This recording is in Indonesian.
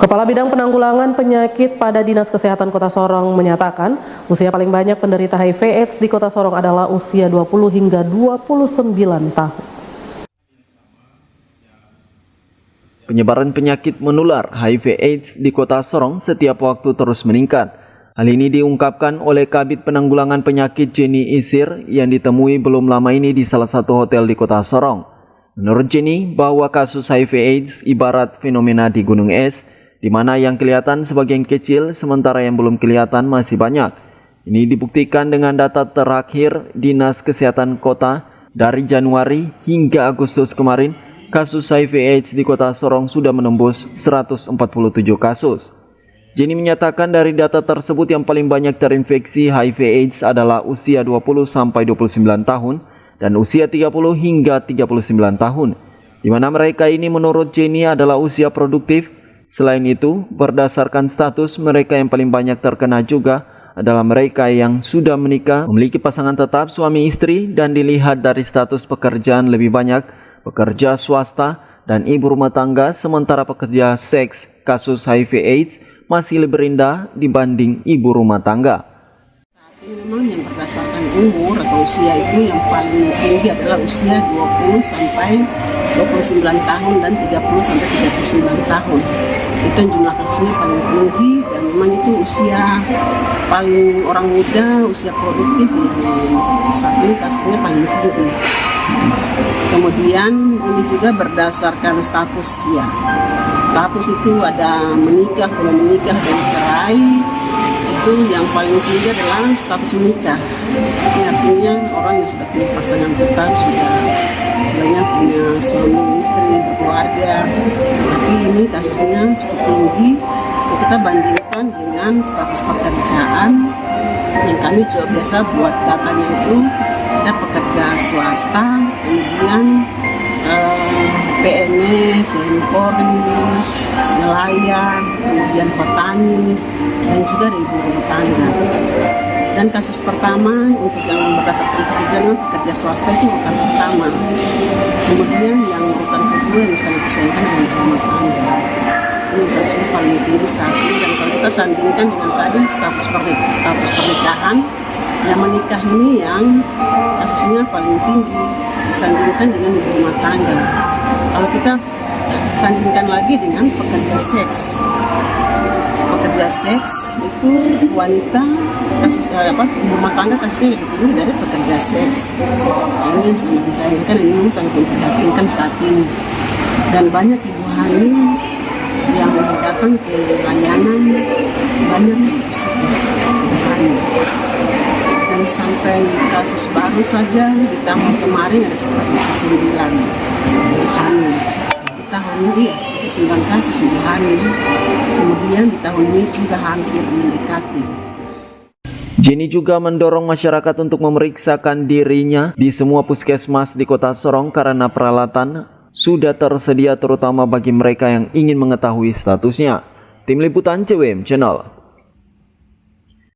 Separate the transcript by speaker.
Speaker 1: Kepala Bidang Penanggulangan Penyakit pada Dinas Kesehatan Kota Sorong menyatakan, usia paling banyak penderita HIV/AIDS di Kota Sorong adalah usia 20 hingga 29 tahun.
Speaker 2: Penyebaran penyakit menular HIV/AIDS di Kota Sorong setiap waktu terus meningkat. Hal ini diungkapkan oleh Kabid Penanggulangan Penyakit Jenny Isir yang ditemui belum lama ini di salah satu hotel di Kota Sorong. Menurut Jenny, bahwa kasus HIV/AIDS ibarat fenomena di Gunung Es, di mana yang kelihatan sebagian kecil sementara yang belum kelihatan masih banyak. Ini dibuktikan dengan data terakhir Dinas Kesehatan Kota dari Januari hingga Agustus kemarin, kasus HIV/AIDS di Kota Sorong sudah menembus 147 kasus. Jenny menyatakan dari data tersebut yang paling banyak terinfeksi HIV/AIDS adalah usia 20 sampai 29 tahun dan usia 30 hingga 39 tahun, di mana mereka ini menurut Jenny adalah usia produktif. Selain itu, berdasarkan status, mereka yang paling banyak terkena juga adalah mereka yang sudah menikah, memiliki pasangan tetap suami istri, dan dilihat dari status pekerjaan lebih banyak pekerja swasta dan ibu rumah tangga, sementara pekerja seks kasus HIV/AIDS masih lebih rendah dibanding ibu rumah tangga.
Speaker 3: Saat ini memang yang berdasarkan umur atau usia itu yang paling tinggi adalah usia 20 sampai 29 tahun dan 30 sampai 39 tahun. Itu yang jumlah kasusnya paling tinggi dan memang itu usia paling orang muda, usia produktif yang saat ini kasusnya paling tinggi. Kemudian ini juga berdasarkan status ya. Status itu ada menikah, belum menikah, dan cerai. Itu yang paling tinggi adalah status menikah. Ini artinya orang yang sudah punya pasangan tetap, sudah istilahnya punya suami, istri, berkeluarga. Tapi ini kasusnya cukup tinggi. Kita bandingkan dengan status pekerjaan yang kami juga biasa buat datanya itu ada pekerja swasta, kemudian PNS, TNI Polri, nelayan, kemudian petani, dan juga dari ibu rumah tangga. Dan kasus pertama untuk yang berdasarkan pekerja swasta itu urutan pertama. Kemudian yang urutan kedua yang sangat disayangkan adalah ibu rumah tangga. Ini kasusnya paling tinggi saat ini, dan kalau kita sandingkan dengan tadi status pernikahan, yang menikah ini yang kasusnya paling tinggi disandingkan dengan ibu rumah tangga. Kalau kita sandingkan lagi dengan pekerja seks itu wanita kasus ibu rumah tangga kasusnya lebih tinggi dari pekerja seks. Ini yang sangat disayangkan, ini sangat memprihatinkan saat ini. Dan banyak ibu hamil yang datang ke layanan, banyak ibu hamil. Dan sampai kasus baru saja di tahun kemarin ada sekitar 9 ibu hamil. Di tahun ini 9 kasus ibu hamil. Kemudian di tahun ini juga hampir mendekati.
Speaker 2: Jenny juga mendorong masyarakat untuk memeriksakan dirinya di semua puskesmas di Kota Sorong karena peralatan sudah tersedia terutama bagi mereka yang ingin mengetahui statusnya. Tim Liputan CWM Channel.